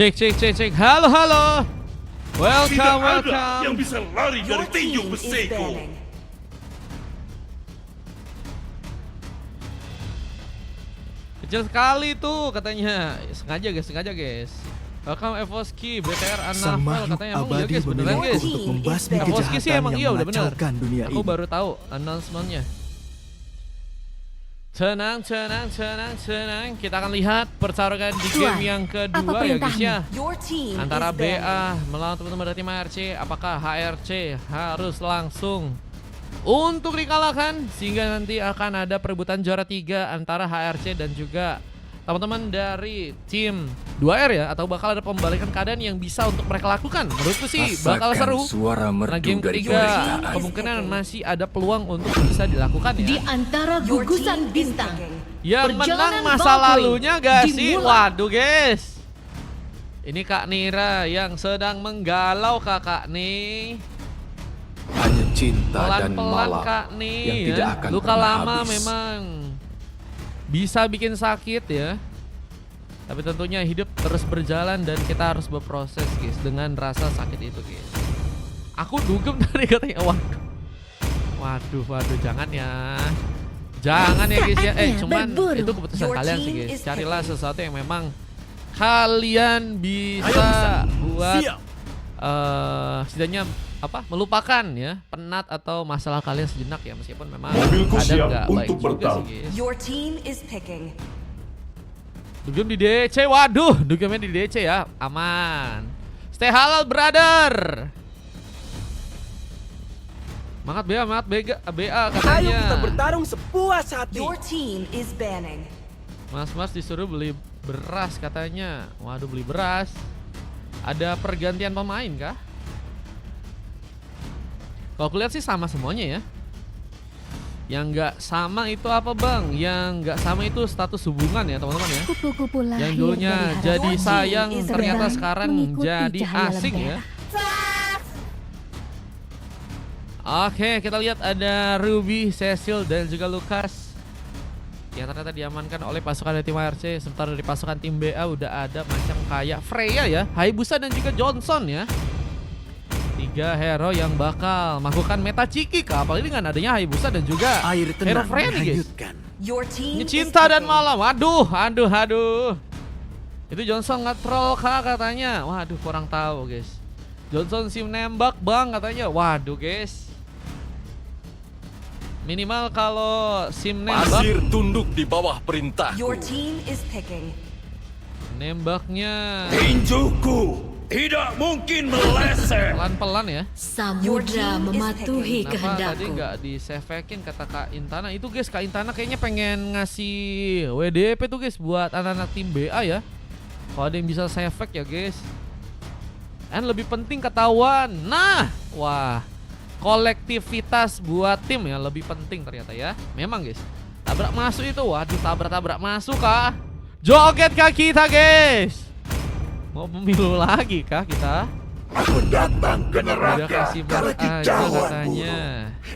Cek cek cek cek. Halo halo. Welcome Tidak ada welcome. yang bisa lari dari Your tinju team is besiku. banning. Kecil sekali tuh katanya. Sengaja guys. Welcome Evoski, BTR Sang Annaval makhluk katanya. Emang iya abadi guys, beneran memilih guys. untuk membasmi Evoski sih kejahatan emang iya yang udah bener. mengacaukan dunia Aku ini. baru tahu announcement-nya. Tenang. Kita akan lihat pertarungan di Tuan, game yang apa kedua ya guys ya. Your team Antara is banning. BA melawan teman-teman dari tim HRC. Apakah HRC harus langsung untuk dikalahkan sehingga nanti akan ada perebutan juara 3 antara HRC dan juga teman-teman dari tim 2R ya, atau bakal ada pembalikan keadaan yang bisa untuk mereka lakukan. Menurutku sih bakal seru. Suara Karena merdu game dari ketiga penderitaan. kemungkinan masih ada peluang untuk bisa dilakukan Di ya. antara Your gugusan team is bintang. picking. Yang menang Perjalanan masa Valkyrie lalunya gak sih? dimulai. Waduh guys. Ini Kak Nira yang sedang menggalau kakak nih. Hanya cinta dan Pelan-pelan malam Kak nih yang ya. tidak akan Luka pernah lama habis. memang bisa bikin sakit ya. Tapi tentunya hidup terus berjalan dan kita harus berproses guys dengan rasa sakit itu guys. Aku dugem tadi katanya. Waduh jangan ya. Jangan ya guys ya. Saatnya Cuman berburu. itu keputusan Your kalian sih team guys. is Carilah picking. sesuatu yang memang kalian bisa buat Siap. setidaknya melupakan ya penat atau masalah kalian sejenak ya, meskipun memang Mobilku kadang siap nggak baik untuk juga bertarung. sih guys. Your team is picking. Dugem di DC, waduh, dugemnya di DC ya, aman. Stay halal brother. Semangat BA Ayo katanya. kita bertarung sepuas hati. Your team is banning. Mas disuruh beli beras katanya. Waduh, beli beras. Ada pergantian pemain kah? Kalau aku lihat sih sama semuanya ya. Yang nggak sama itu apa bang? Yang nggak sama itu status hubungan ya teman-teman ya. Kupu-kupu lahir Yang dulunya dari harapan. jadi sayang is ternyata terbang sekarang mengikuti jadi cahaya asing ya. lentera. Oke, kita lihat ada Ruby, Cecil dan juga Lucas yang ternyata diamankan oleh pasukan dari tim ARC. Sementara dari pasukan tim BA udah ada macam kayak Freya ya, Hayabusa dan juga Johnson ya. 3 hero yang bakal melakukan meta ciki kah? Apalagi dengan adanya Hayabusa dan juga Air hero tenang Freya nih guys. menghanyutkan. Your team Ini is cinta dan picking. malam. Aduh. Itu Johnson nge-troll kah katanya? Waduh, kurang tahu guys. Johnson sim nembak bang katanya. Waduh guys. Minimal kalau sim nembak, Pasir tunduk di bawah perintah. Your team is picking. nembaknya Tinjuku tidak mungkin meleset. pelan-pelan ya. Your Samudra team is mematuhi picking. Kenapa tadi kehendakku. nggak di-save-in kata Kak Intana? Itu guys, Kak Intana kayaknya pengen ngasih WDP tuh guys buat anak-anak tim BA ya. Kalau ada yang bisa save ya guys. Dan lebih penting ketahuan. Nah, wah, kolektivitas buat tim ya lebih penting ternyata ya. Memang guys, tabrak masuk itu, waduh, tabrak masuk kah? Joget kah kita guys? Mau pemilu lagi kah kita? Aku datang ke Udah neraka kasih karena bar aja kicauanmu. katanya.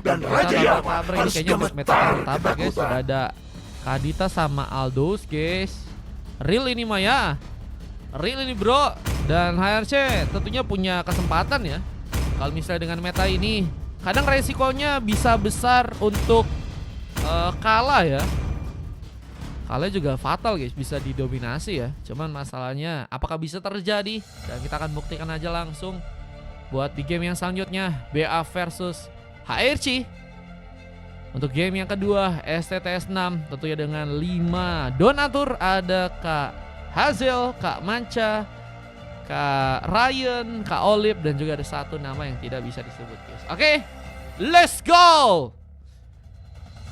Dan Kita Raja Yaman tabrak ini harus kayaknya buat meta gemetar tabrak guys. ketakutan. Sudah ada Kadita sama Aldos guys. Real ini Maya. Real ini bro. Dan HRC tentunya punya kesempatan ya. Kalau misalnya dengan meta ini, kadang resikonya bisa besar untuk kalah ya. Kalah juga fatal guys, bisa didominasi ya. Cuman masalahnya apakah bisa terjadi? Dan kita akan buktikan aja langsung buat di game yang selanjutnya, BA versus HRC. Untuk game yang kedua, STTS 6 tentunya dengan 5 donatur. Ada Kak Hazel, Kak Manca, Kak Ryan, Kak Olive, dan juga ada satu nama yang tidak bisa disebut guys. Oke, let's go.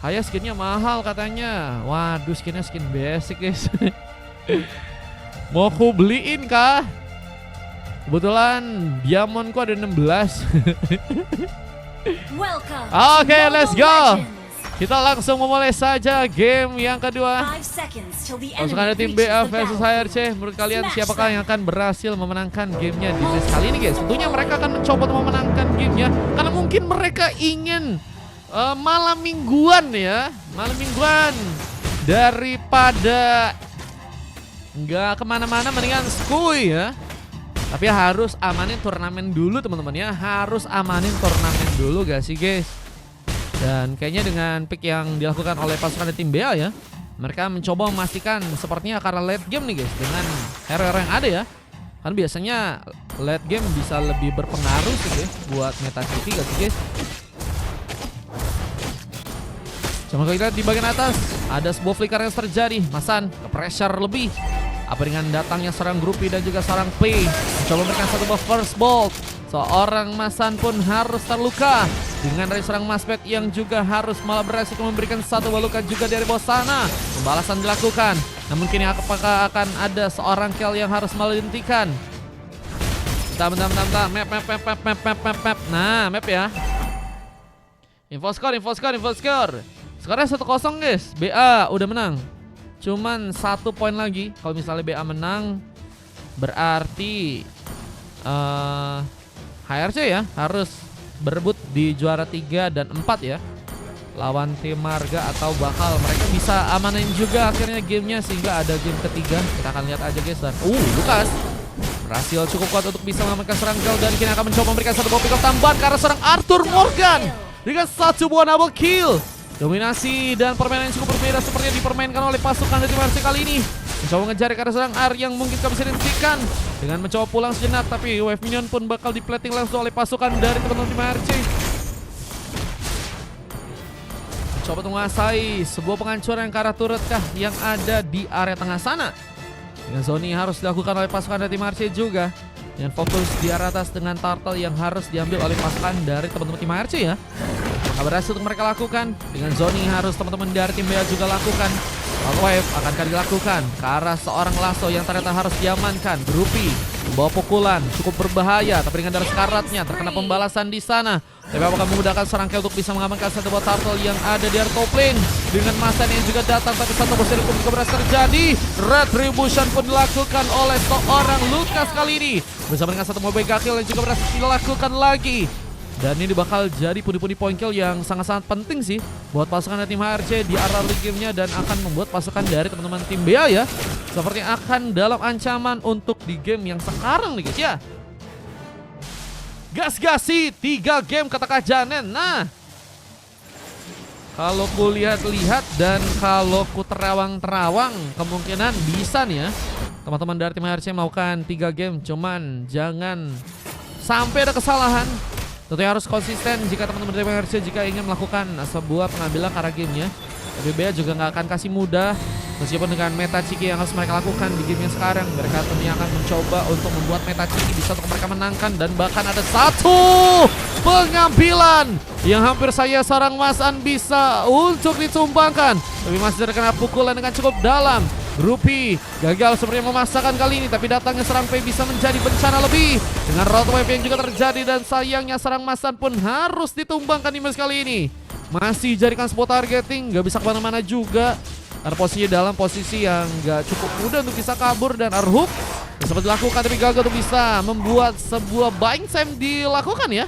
Haya skinnya mahal katanya. Waduh, skinnya skin basic guys. Mau ku beliin kah? Kebetulan diamondku ada 16. Welcome. Oke, to let's Mobile go. Legends. Kita langsung memulai saja game yang kedua. 5 seconds till the Pasukan dari enemy tim reaches BA the versus battlefield. HRC. Menurut kalian Smash siapakah them. yang akan berhasil memenangkan gamenya di match kali ini guys? Tentunya mereka akan mencoba untuk memenangkan gamenya, karena mungkin mereka ingin malam mingguan ya. Malam mingguan. Daripada nggak kemana-mana, mendingan skuy ya. Tapi harus amanin turnamen dulu teman-teman ya. Harus amanin turnamen dulu gak sih guys? Dan kayaknya dengan pick yang dilakukan oleh pasukan dari tim BA ya, mereka mencoba memastikan sepertinya karena late game nih guys, dengan hero-hero yang ada ya. Kan biasanya late game bisa lebih berpengaruh sih guys buat meta CT gak sih guys? Coba kita lihat di bagian atas ada sebuah flicker yang terjadi. Masan ke pressure lebih. Apa dengan datangnya serang Grupi dan juga serang P, mencoba memberikan satu buah first bolt. Seorang Masan pun harus terluka dengan dari serang Maspet yang juga harus malah berhasil memberikan satu buah luka juga dari bawah sana. Pembalasan dilakukan, namun kini apakah akan ada seorang kill yang harus malah dihentikan? Bentar. Map. Nah, map ya. Info score. Skornya 1-0 guys. BA udah menang. Cuman 1 poin lagi. Kalau misalnya BA menang, berarti HRC ya harus berebut di juara 3 dan 4 ya, lawan tim Marga, atau bakal mereka bisa amanin juga akhirnya gamenya sehingga ada game ketiga. Kita akan lihat aja guys. Dan Lukas berhasil cukup kuat untuk bisa mengamankan serang kill, dan kini akan mencoba memberikan satu buah pick up tambahan karena serang Arthur Morgan dengan satu buah double kill. Dominasi dan permainan yang cukup berbeda seperti yang dipermainkan oleh pasukan dari tim RC kali ini. Mencoba mengejar ke arah serang R yang mungkin bisa dihentikan dengan mencoba pulang sejenak, tapi wave minion pun bakal diplating langsung oleh pasukan dari teman-teman tim RC. Mencoba menguasai sebuah penghancuran ke arah turret kah yang ada di area tengah sana. Dengan zoni harus dilakukan oleh pasukan dari tim RC juga. Dengan fokus di arah atas dengan turtle yang harus diambil oleh pasukan dari teman-teman tim RC ya. Maka berhasil untuk mereka lakukan. Dengan zoning harus teman-teman dari tim BA juga lakukan. Auto wave akan dilakukan ke arah seorang lasso yang ternyata harus diamankan. Grupi membawa pukulan cukup berbahaya, tapi dengan darah sekaratnya terkena pembalasan di sana. Tapi apakah memudahkan serang kill untuk bisa mengamankan satu buah turtle yang ada di area top lane. Dengan Masan yang juga datang, tapi satu posisi pun juga berhasil terjadi. Retribution pun dilakukan oleh seorang Lukas kali ini, bersama dengan satu mega kill yang juga berhasil dilakukan lagi. Dan ini bakal jadi pundi-pundi point kill yang sangat-sangat penting sih buat pasukan dari tim HRC di arah late game-nya, dan akan membuat pasukan dari teman-teman tim BA ya seperti akan dalam ancaman untuk di game yang sekarang nih guys ya. Gas-gasi 3 game kata Kak Janen. Nah, kalau ku lihat-lihat dan kalau ku terawang-terawang, kemungkinan bisa nih ya teman-teman dari tim HRC melakukan 3 game. Cuman jangan sampai ada kesalahan. Tentunya harus konsisten jika teman-teman dari HRC jika ingin melakukan sebuah pengambilan ke arah gamenya. Tapi BA juga nggak akan kasih mudah, meskipun dengan meta Ciki yang harus mereka lakukan di game yang sekarang. Mereka tentunya akan mencoba untuk membuat meta Ciki bisa untuk mereka menangkan, dan bahkan ada satu pengambilan yang hampir saya sarang Masan bisa untuk ditumbangkan, tapi masih terkena pukulan dengan cukup dalam. Grupi gagal sepertinya memaksakan kali ini, tapi datangnya serang P bisa menjadi bencana lebih dengan road wave yang juga terjadi, dan sayangnya serang Masan pun harus ditumbangkan di match kali ini. Masih jadikan spot targeting, gak bisa kemana-mana juga karena posisinya dalam posisi yang gak cukup mudah untuk bisa kabur, dan Arhuk sempat dilakukan tapi gagal untuk bisa membuat sebuah buying time dilakukan ya.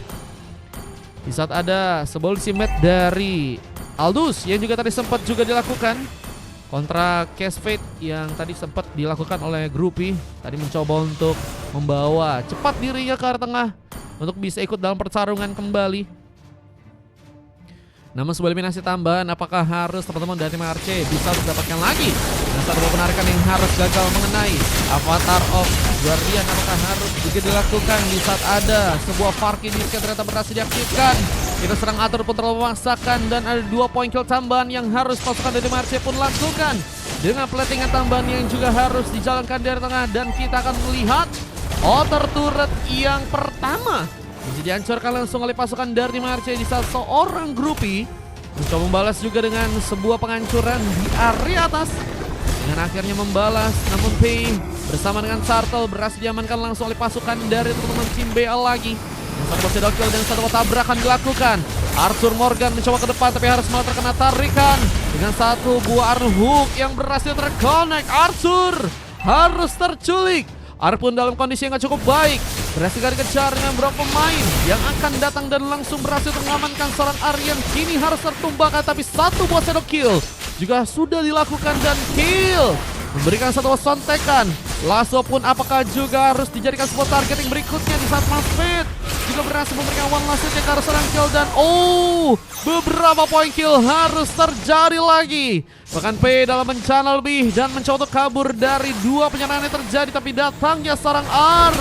Di saat ada sebuah ultimate dari Aldous yang juga tadi sempat juga dilakukan kontra Case Fate yang tadi sempat dilakukan oleh Grupi. Tadi mencoba untuk membawa cepat dirinya ke arah tengah untuk bisa ikut dalam pertarungan kembali. Namun sebuah eliminasi tambahan, apakah harus teman-teman dari tim RC bisa mendapatkan lagi? Dan satu penarikan yang harus gagal mengenai Avatar of Guardian, apakah harus juga dilakukan di saat ada sebuah Farki disk yang ternyata berhasil diaktifkan. Kita serang atur pun terlalu memaksakan, dan ada 2 point kill tambahan yang harus pasukan dari tim RC pun lakukan. Dengan platingan tambahan yang juga harus dijalankan dari tengah, dan kita akan melihat outer turret yang pertama bisa dihancurkan langsung oleh pasukan dari tim RC di saat seorang Grupi mencoba membalas juga dengan sebuah penghancuran di area atas. Dengan akhirnya membalas, namun P bersama dengan Turtle berhasil diamankan langsung oleh pasukan dari teman-teman tim BA lagi. Satu boss kill dan satu tabrakan dilakukan. Arthur Morgan mencoba ke depan tapi harus malah terkena tarikan dengan satu buah arrow hook yang berhasil terconnect. Arthur harus terculik. Ar pun dalam kondisi yang gak cukup baik, berhasil dikejar dengan beberapa pemain yang akan datang dan langsung berhasil mengamankan seorang Ar yang kini harus tertumbangkan, tapi satu buah shadow kill juga sudah dilakukan dan kill memberikan satu buah sontekan Lasso pun apakah juga harus dijadikan sebuah targeting berikutnya di saat Masfit juga berhasil memberikan one last hit ke arah seorang kill dan beberapa poin kill harus terjadi lagi. Bahkan P dalam bencana lebih dan mencoba untuk kabur dari dua penyerangan yang terjadi, tapi datangnya seorang R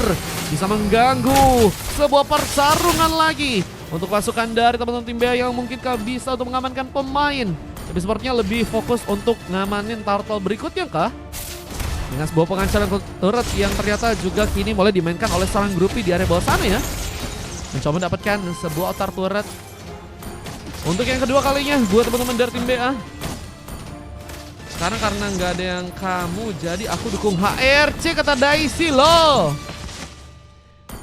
bisa mengganggu sebuah pertarungan lagi untuk pasukan dari teman-teman tim B yang mungkinkah bisa untuk mengamankan pemain. Tapi sepertinya lebih fokus untuk ngamanin turtle berikutnya kah? Dengan sebuah pengancaran turret yang ternyata juga kini mulai dimainkan oleh seorang grupi di area bawah sana ya. Mencoba mendapatkan sebuah outer turret untuk yang kedua kalinya buat teman-teman dari tim BA. Sekarang karena nggak ada yang kamu, jadi aku dukung HRC kata Daisy loh.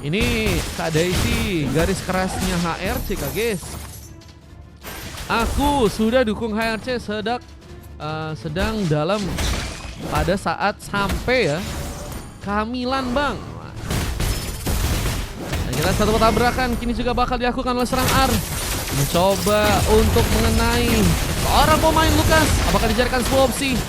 Ini Kak Daisy, garis kerasnya HRC Kak guys. Aku sudah dukung HRC sedang dalam pada saat sampai ya kehamilan bang. Dan jelas satu tabrakan kini juga bakal dilakukan oleh serang R. Mencoba untuk mengenai seorang pemain Lukas. Apakah dijadikan sebuah opsi?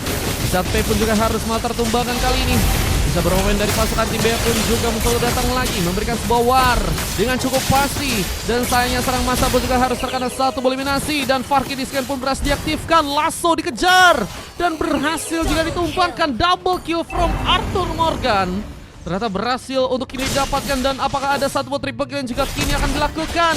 Saat P pun juga harus malah tertumbangkan kali ini. Bisa bermain dari pasukan tim B pun juga mencoba datang lagi memberikan sebuah war dengan cukup pasti. Dan sayangnya serang masa pun juga harus terkena satu eliminasi. Dan Farki di scan pun berhasil diaktifkan. Lasso dikejar dan berhasil juga ditumpangkan. Double kill from Arthur Morgan. Ternyata berhasil untuk kini didapatkan. Dan apakah ada satu triple kill yang juga kini akan dilakukan?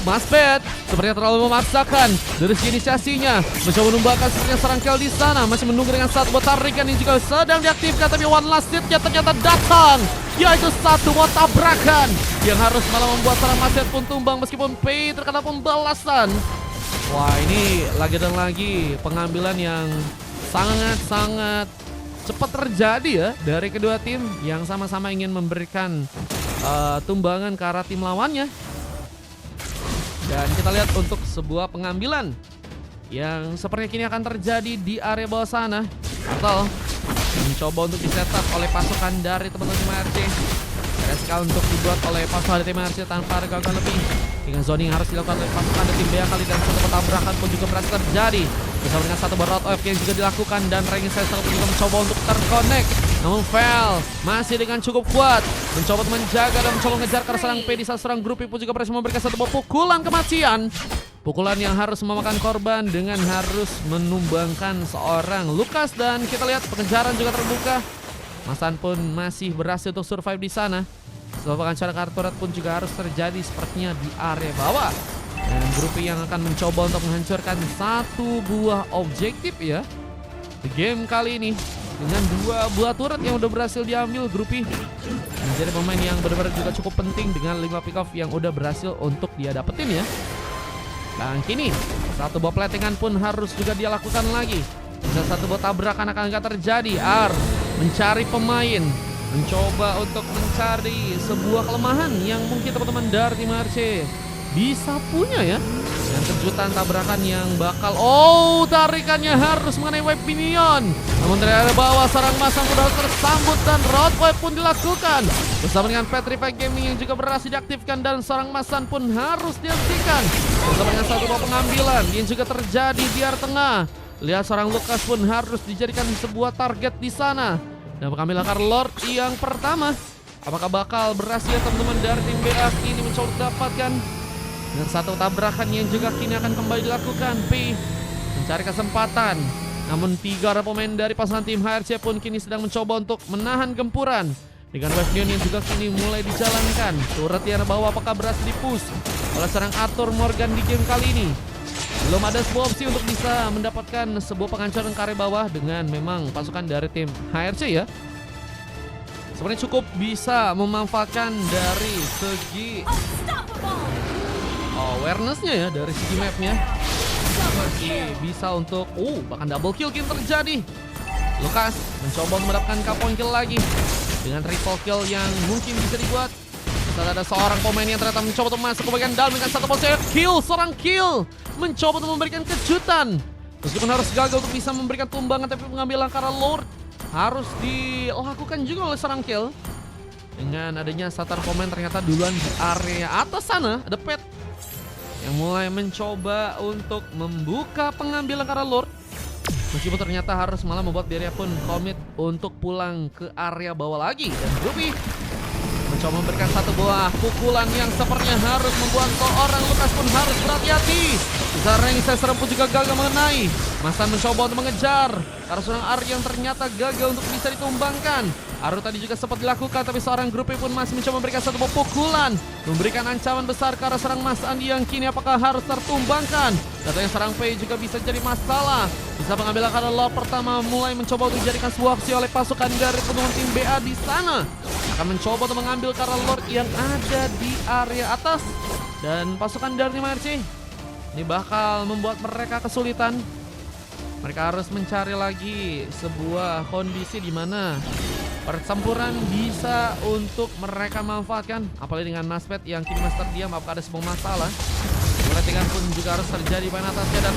Masbet sepertinya terlalu memaksakan dari segi inisiasinya. Mencoba menumbangkan sepertinya serang kill di sana. Masih menunggu dengan satu buat tarikan yang juga sedang diaktifkan. Tapi one last hit-nya ternyata datang, yaitu satu buat tabrakan yang harus malah membuat serang Masbet pun tumbang meskipun P terkena pembalasan. Wah, ini lagi dan lagi pengambilan yang sangat-sangat cepat terjadi ya dari kedua tim yang sama-sama ingin memberikan tumbangan ke arah tim lawannya. Dan kita lihat untuk sebuah pengambilan yang sepertinya kini akan terjadi di area bawah sana. Atau mencoba untuk disetup oleh pasukan dari teman-teman tim ARC. SK untuk dibuat oleh pasukan dari tim ARC tanpa ada gangguan lebih. Dengan zoning harus dilakukan oleh pasukan dari tim B kali dan satu tabrakan pun juga berhasil terjadi. Bersama dengan satu route OFK yang juga dilakukan dan Rengin saya juga mencoba untuk terconnect. Namun fail, masih dengan cukup kuat. Mencoba menjaga dan mencoba mengejar ke serang P di saat serang grup pun juga berhasil memberikan satu pukulan kematian. Pukulan yang harus memakan korban dengan harus menumbangkan seorang Lukas. Dan kita lihat pengejaran juga terbuka. Masan pun masih berhasil untuk survive di sana. Sebuah pengancaran kartu red pun juga harus terjadi sepertinya di area bawah. Dan Grupi yang akan mencoba untuk menghancurkan satu buah objektif ya di game kali ini. Dengan dua buah turret yang udah berhasil diambil, Grupi menjadi pemain yang benar-benar juga cukup penting dengan 5 pick off yang udah berhasil untuk dia dapetin ya. Dan kini satu buah platingan pun harus juga dia lakukan lagi. Dan satu buah tabrakan akan terjadi. R mencari pemain, mencoba untuk mencari sebuah kelemahan yang mungkin teman-teman dari tim RC bisa punya ya. Dan kejutan tabrakan yang bakal tarikannya harus mengenai wave minion. Namun dari bawah sarang masang sudah tersambut dan road wave pun dilakukan. Bersama dengan Petrify Gaming yang juga berhasil diaktifkan dan sarang masan pun harus dihentikan. Bersama dengan satu buah pengambilan yang juga terjadi di area tengah. Lihat seorang Lukas pun harus dijadikan sebuah target di sana. Dan pengambilan Lord yang pertama, apakah bakal berhasil teman-teman dari tim BA ini mencoba dapatkan dengan satu tabrakan yang juga kini akan kembali dilakukan. P mencari kesempatan, namun 3 pemain dari pasangan tim HRC pun kini sedang mencoba untuk menahan gempuran dengan wave neon yang juga kini mulai dijalankan. Turret yang bawah apakah berhasil dipush oleh seorang Arthur Morgan di game kali ini? Belum ada sebuah opsi untuk bisa mendapatkan sebuah pengancaran ke area bawah dengan memang pasukan dari tim HRC ya. Sebenarnya cukup bisa memanfaatkan dari segi awareness-nya ya, dari segi map-nya. Masih bisa untuk bahkan double kill kini terjadi. Lukas mencoba mendapatkan point kill lagi dengan triple kill yang mungkin bisa dibuat. Saat ada seorang pemain yang ternyata mencoba untuk masuk ke bagian dalam dengan satu posisi kill, seorang kill mencoba untuk memberikan kejutan. Meskipun harus gagal untuk bisa memberikan tumbangan, tapi pengambilan langkah Lord harus dilakukan juga oleh seorang kill. Dengan adanya satu pemain ternyata duluan di area atas sana, ada Pet yang mulai mencoba untuk membuka pengambilan langkah Lord. Meskipun ternyata harus malah membuat dirinya pun komit untuk pulang ke area bawah lagi. Dan Ruby mencoba memberikan satu buah pukulan yang sepertinya harus membuat seorang Lukas pun harus berhati-hati. Zarengse serem pun juga gagal mengenai. Masan mencoba untuk mengejar karena seorang Aru yang ternyata gagal untuk bisa ditumbangkan. Aru tadi juga sempat dilakukan, tapi seorang Grupi pun masih mencoba memberikan satu buah pukulan, memberikan ancaman besar ke arah serang Mas Andi yang kini apakah harus tertumbangkan. Katanya serang Pei juga bisa jadi masalah. Bisa mengambil karena lot pertama mulai mencoba untuk dijadikan sebuah opsi oleh pasukan dari teman tim BA di sana. Akan mencoba untuk mengambil karena Lord yang ada di area atas. Dan pasukan dari tim ARC ini bakal membuat mereka kesulitan. Mereka harus mencari lagi sebuah kondisi di mana pertempuran bisa untuk mereka manfaatkan. Apalagi dengan Maspet yang kini masih terdiam, apakah ada sebuah masalah. Perhatikan pun juga harus terjadi pada atasnya. Dan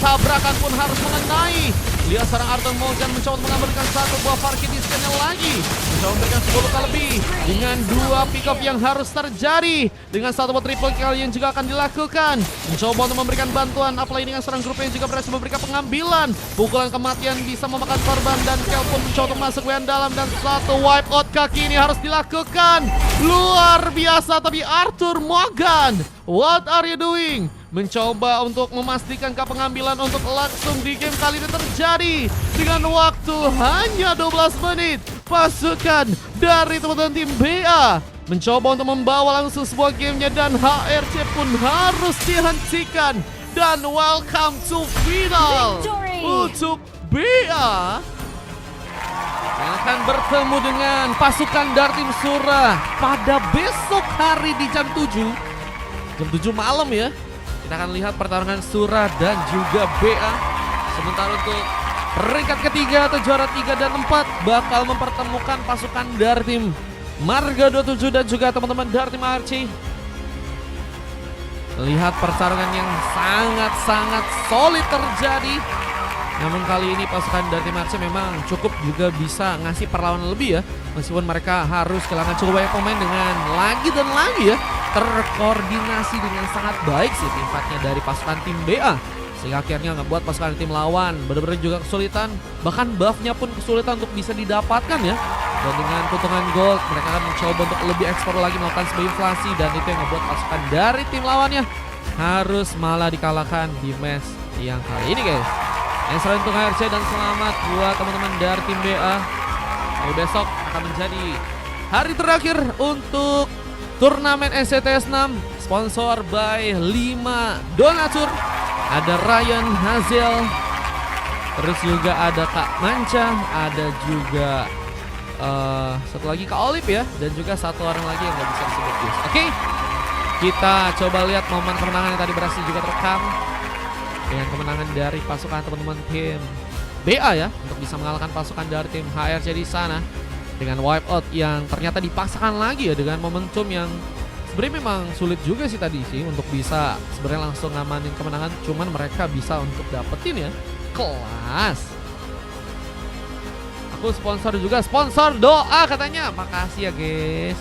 tabrakan pun harus mengenai. Lihat seorang Arthur Morgan mencoba mengambilkan satu buah parkir di scan lagi. Mencoba memberikan 10 luka lebih. Dengan 2 pick up yang harus terjadi. Dengan satu buah triple kill yang juga akan dilakukan. Mencoba untuk memberikan bantuan. Apalagi dengan seorang grup yang juga berhasil memberikan pengambilan. Pukulan kematian bisa memakan korban. Dan Kel pun mencoba untuk masuk ke dalam. Dan satu wipe out kaki ini harus dilakukan. Luar biasa, tapi Arthur Morgan, what are you doing? Mencoba untuk memastikan pengambilan untuk langsung di game kali ini terjadi. Dengan waktu hanya 12 menit. Pasukan dari teman-teman tim BA mencoba untuk membawa langsung sebuah gamenya. Dan HRC pun harus dihentikan. Dan welcome to final. Victory! Untuk BA yang akan bertemu dengan pasukan dari tim Sura pada besok hari di jam 7. Jam 7 malam ya. Kita akan lihat pertarungan Sura dan juga BA. Sementara untuk peringkat ketiga atau juara 3 dan 4 bakal mempertemukan pasukan dari tim Marga 27 dan juga teman-teman dari tim ARC. Lihat pertarungan yang sangat-sangat solid terjadi. Namun kali ini pasukan dari tim ARC memang cukup juga bisa ngasih perlawanan lebih ya. Meskipun mereka harus kehilangan cukup banyak pemain dengan lagi dan lagi ya terkoordinasi dengan sangat baik sih tim fightnya dari pasukan tim BA. Sehingga akhirnya ngebuat pasukan tim lawan benar-benar juga kesulitan. Bahkan buffnya pun kesulitan untuk bisa didapatkan ya. Dan dengan keuntungan gold mereka akan mencoba untuk lebih ekspor lagi melakukan sebuah inflasi. Dan itu yang ngebuat pasukan dari tim lawannya harus malah dikalahkan di match yang kali ini guys. Yang selain untuk HRC dan selamat buat teman-teman dari tim BA. Besok akan menjadi hari terakhir untuk turnamen SCTS 6 sponsor by 5 donatur. Ada Ryan Hazel, terus juga ada Kak Manca, ada juga satu lagi Kak Olip ya, dan juga satu orang lagi yang gak bisa disebut guys. Oke, kita coba lihat momen kemenangan yang tadi berhasil juga terekam dengan kemenangan dari pasukan teman-teman tim BA ya, untuk bisa mengalahkan pasukan dari tim HRC di sana dengan wipe out yang ternyata dipaksakan lagi ya, dengan momentum yang sebenarnya memang sulit juga sih tadi sih untuk bisa sebenarnya langsung ngamanin kemenangan, cuman mereka bisa untuk dapetin ya. Kelas. Aku sponsor juga, sponsor doa katanya. Makasih ya guys.